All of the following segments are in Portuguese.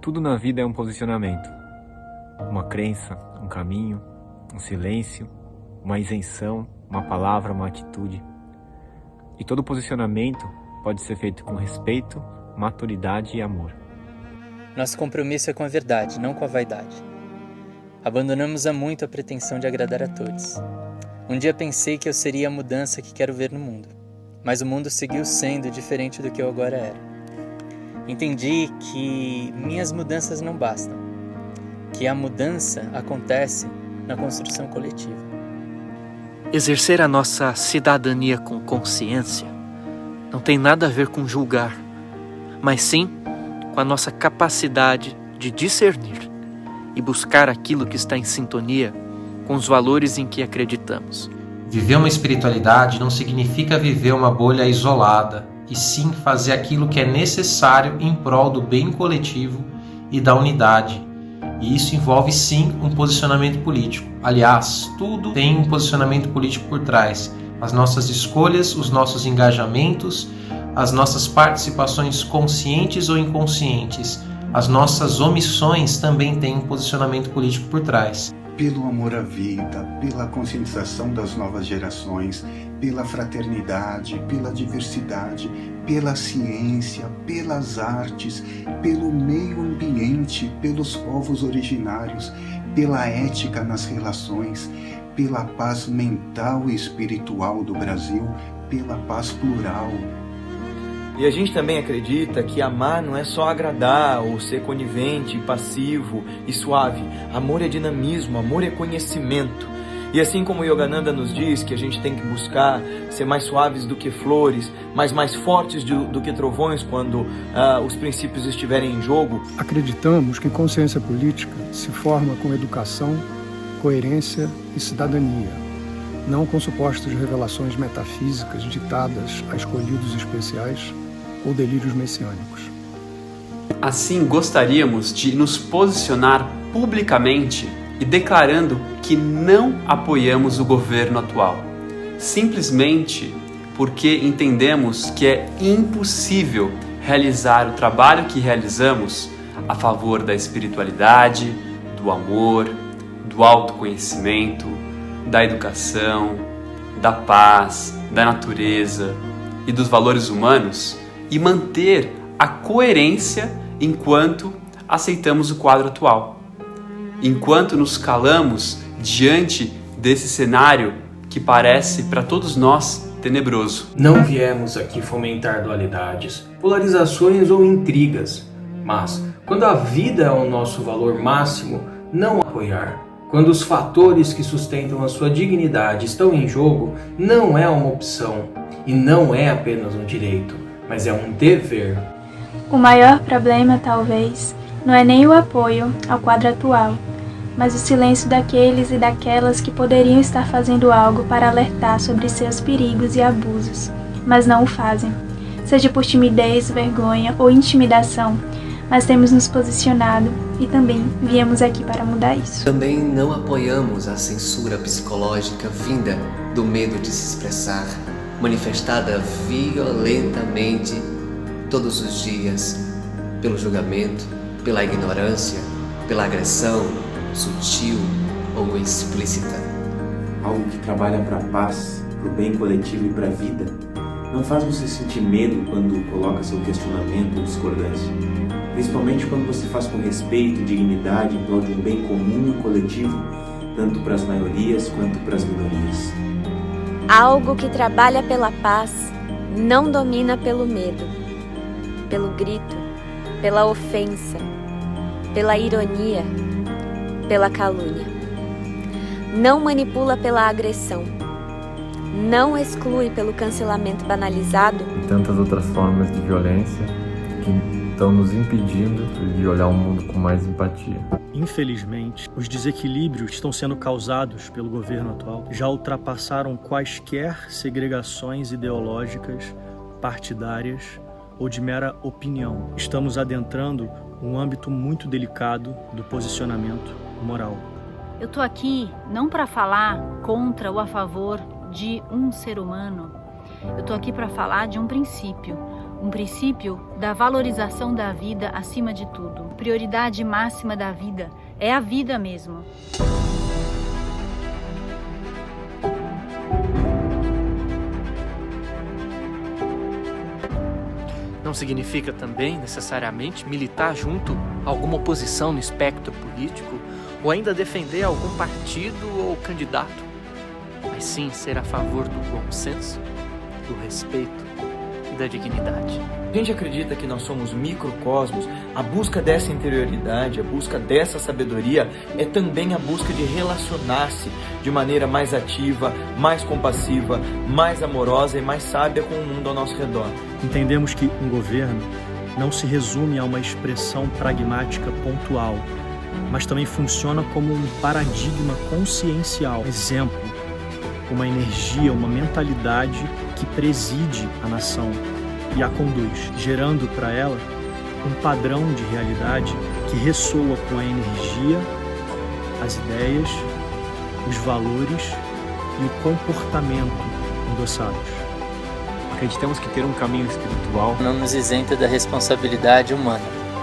Tudo na vida é um posicionamento. Uma crença, um caminho, um silêncio, uma isenção, uma palavra, uma atitude. E todo posicionamento pode ser feito com respeito, maturidade e amor. Nosso compromisso é com a verdade, não com a vaidade. Abandonamos há muito a pretensão de agradar a todos. Um dia pensei que eu seria a mudança que quero ver no mundo, mas o mundo seguiu sendo diferente do que eu agora era. Entendi que minhas mudanças não bastam, que a mudança acontece na construção coletiva. Exercer a nossa cidadania com consciência não tem nada a ver com julgar, mas sim com a nossa capacidade de discernir e buscar aquilo que está em sintonia com os valores em que acreditamos. Viver uma espiritualidade não significa viver uma bolha isolada, e sim fazer aquilo que é necessário em prol do bem coletivo e da unidade. E isso envolve sim um posicionamento político. Aliás, tudo tem um posicionamento político por trás. As nossas escolhas, os nossos engajamentos, as nossas participações conscientes ou inconscientes, as nossas omissões também têm um posicionamento político por trás. Pelo amor à vida, pela conscientização das novas gerações, pela fraternidade, pela diversidade, pela ciência, pelas artes, pelo meio ambiente, pelos povos originários, pela ética nas relações, pela paz mental e espiritual do Brasil, pela paz plural. E a gente também acredita que amar não é só agradar ou ser conivente, passivo e suave. Amor é dinamismo, amor é conhecimento. E assim como Yogananda nos diz que a gente tem que buscar ser mais suaves do que flores, mas mais fortes do que trovões quando os princípios estiverem em jogo. Acreditamos que consciência política se forma com educação, coerência e cidadania, não com supostas revelações metafísicas ditadas a escolhidos especiais ou delírios messiânicos. Assim, gostaríamos de nos posicionar publicamente e declarando que não apoiamos o governo atual, simplesmente porque entendemos que é impossível realizar o trabalho que realizamos a favor da espiritualidade, do amor, do autoconhecimento, da educação, da paz, da natureza e dos valores humanos e manter a coerência enquanto aceitamos o quadro atual, enquanto nos calamos diante desse cenário que parece para todos nós tenebroso. Não viemos aqui fomentar dualidades, polarizações ou intrigas, mas quando a vida é o nosso valor máximo, não apoiar. Quando os fatores que sustentam a sua dignidade estão em jogo, não é uma opção e não é apenas um direito, mas é um dever. O maior problema, talvez, não é nem o apoio ao quadro atual, mas o silêncio daqueles e daquelas que poderiam estar fazendo algo para alertar sobre seus perigos e abusos, mas não o fazem, seja por timidez, vergonha ou intimidação, mas temos nos posicionado e também viemos aqui para mudar isso. Também não apoiamos a censura psicológica vinda do medo de se expressar, manifestada violentamente todos os dias, pelo julgamento, pela ignorância, pela agressão, sutil ou explícita. Algo que trabalha para a paz, para o bem coletivo e para a vida, não faz você sentir medo quando coloca seu questionamento ou discordância. Principalmente quando você faz com respeito e dignidade em prol de um bem comum e coletivo, tanto para as maiorias quanto para as minorias. Algo que trabalha pela paz não domina pelo medo, pelo grito, pela ofensa, pela ironia, pela calúnia. Não manipula pela agressão, não exclui pelo cancelamento banalizado e tantas outras formas de violência que estão nos impedindo de olhar o mundo com mais empatia. Infelizmente, os desequilíbrios que estão sendo causados pelo governo atual já ultrapassaram quaisquer segregações ideológicas, partidárias ou de mera opinião. Estamos adentrando um âmbito muito delicado do posicionamento moral. Eu tô aqui não para falar contra ou a favor de um ser humano. Eu tô aqui para falar de um princípio. um princípio da valorização da vida acima de tudo. Prioridade máxima da vida é a vida mesmo. Não significa também, necessariamente, militar junto a alguma oposição no espectro político ou ainda defender algum partido ou candidato, mas sim ser a favor do bom senso, do respeito e da dignidade. A gente acredita que nós somos microcosmos. A busca dessa interioridade, a busca dessa sabedoria é também a busca de relacionar-se de maneira mais ativa, mais compassiva, mais amorosa e mais sábia com o mundo ao nosso redor. Entendemos que um governo não se resume a uma expressão pragmática pontual, mas também funciona como um paradigma consciencial, exemplo, uma energia, uma mentalidade que preside a nação e a conduz, gerando para ela um padrão de realidade que ressoa com a energia, as ideias, os valores e o comportamento endossados. Acreditamos que ter um caminho espiritual não nos isenta da responsabilidade humana.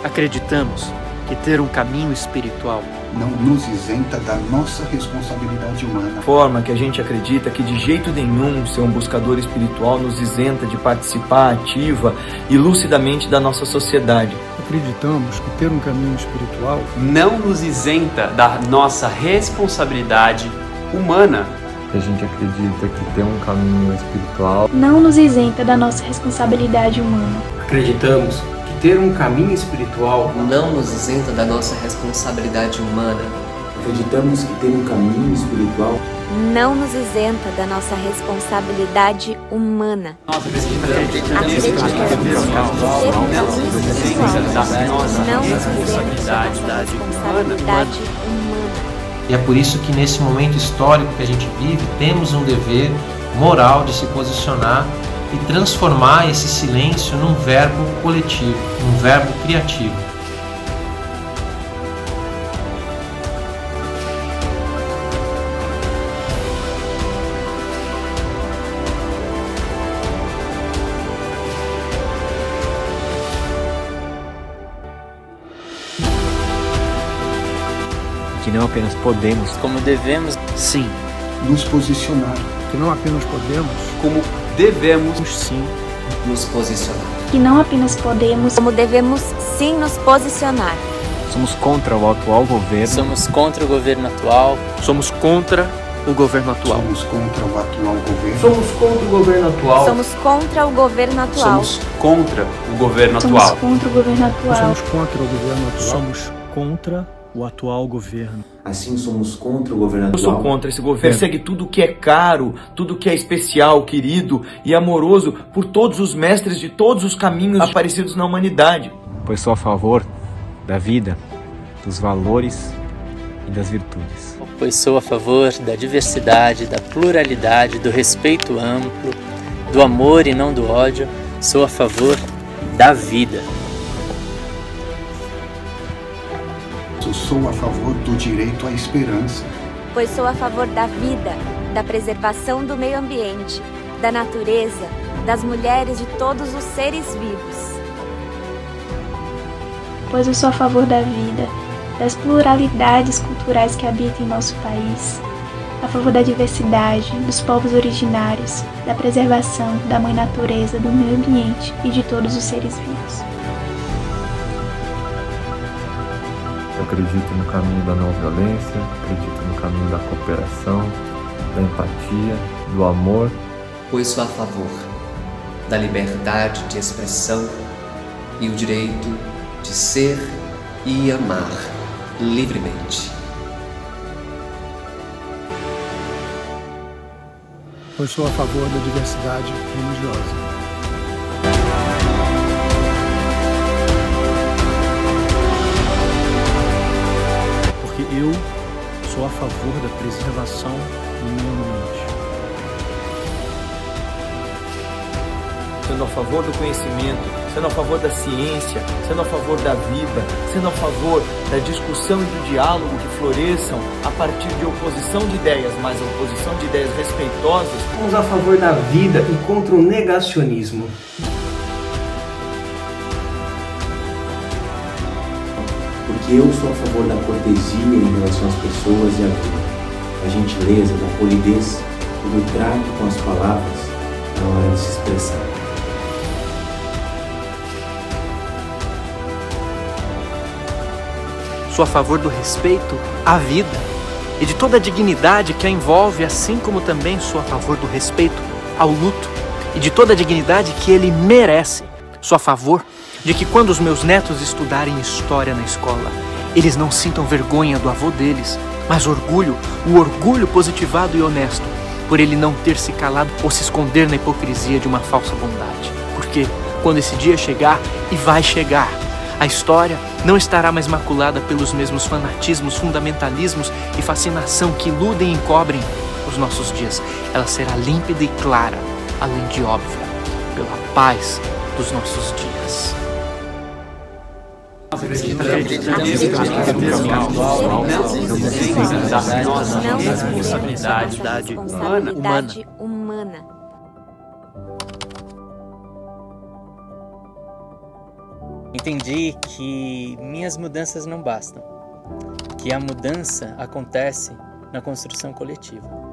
Acreditamos que ter um caminho espiritual não nos isenta da nossa responsabilidade humana. Forma que a gente acredita que de jeito nenhum ser um buscador espiritual nos isenta de participar ativa e lucidamente da nossa sociedade. Acreditamos que ter um caminho espiritual não nos isenta da nossa responsabilidade humana. A gente acredita que ter um caminho espiritual não nos isenta da nossa responsabilidade humana. Acreditamos que ter um caminho espiritual não nos isenta da nossa responsabilidade humana. Acreditamos que ter um caminho espiritual não nos isenta da nossa responsabilidade humana. Acreditamos que ter um caminho espiritual não nos isenta da responsabilidade humana. E é por isso que nesse momento histórico que a gente vive, temos um dever moral de se posicionar e transformar esse silêncio num verbo coletivo, num verbo criativo. que não apenas podemos, como devemos, sim, nos posicionar. Que não apenas podemos, como devemos, sim, nos posicionar. Que não apenas podemos, como devemos sim nos posicionar. Somos contra o atual governo. Somos contra o governo atual. Somos contra o governo atual. Somos contra o atual governo. Somos contra o governo atual. Somos contra o governo atual. Somos contra o governo somos atual. Contra o governo atual. Somos contra o governo atual. Somos contra o atual governo. Assim somos contra o governo atual. Eu sou contra esse governo. Persegue tudo que é caro, tudo que é especial, querido e amoroso por todos os mestres de todos os caminhos aparecidos na humanidade. Pois sou a favor da vida, dos valores e das virtudes. Pois sou a favor da diversidade, da pluralidade, do respeito amplo, do amor e não do ódio. Sou a favor da vida. Eu sou a favor do direito à esperança. Pois sou a favor da vida, da preservação do meio ambiente, da natureza, das mulheres e de todos os seres vivos. Pois eu sou a favor da vida, das pluralidades culturais que habitam em nosso país, a favor da diversidade, dos povos originários, da preservação da mãe natureza, do meio ambiente e de todos os seres vivos. Eu acredito no caminho da não violência, acredito no caminho da cooperação, da empatia, do amor. Pois sou a favor da liberdade de expressão e o direito de ser e amar livremente. Pois sou a favor da diversidade religiosa. Porque eu sou a favor da preservação do meio ambiente. Sendo a favor do conhecimento, sendo a favor da ciência, sendo a favor da vida, sendo a favor da discussão e do diálogo que floresçam a partir de oposição de ideias, mas a oposição de ideias respeitosas. Somos a favor da vida e contra o negacionismo. porque eu sou a favor da cortesia em relação às pessoas e à vida, da gentileza, da polidez e do trato com as palavras na hora de se expressar. Sou a favor do respeito à vida e de toda a dignidade que a envolve, assim como também sou a favor do respeito ao luto e de toda a dignidade que ele merece. Sou a favor de que quando os meus netos estudarem história na escola, eles não sintam vergonha do avô deles, mas orgulho, o orgulho positivado e honesto, por ele não ter se calado ou se esconder na hipocrisia de uma falsa bondade. Porque quando esse dia chegar, e vai chegar, a história não estará mais maculada pelos mesmos fanatismos, fundamentalismos e fascinação que iludem e encobrem os nossos dias. Ela será límpida e clara, além de óbvia, pela paz dos nossos dias. Responsabilidade humana. Entendi que minhas mudanças não bastam, que a mudança acontece na construção coletiva.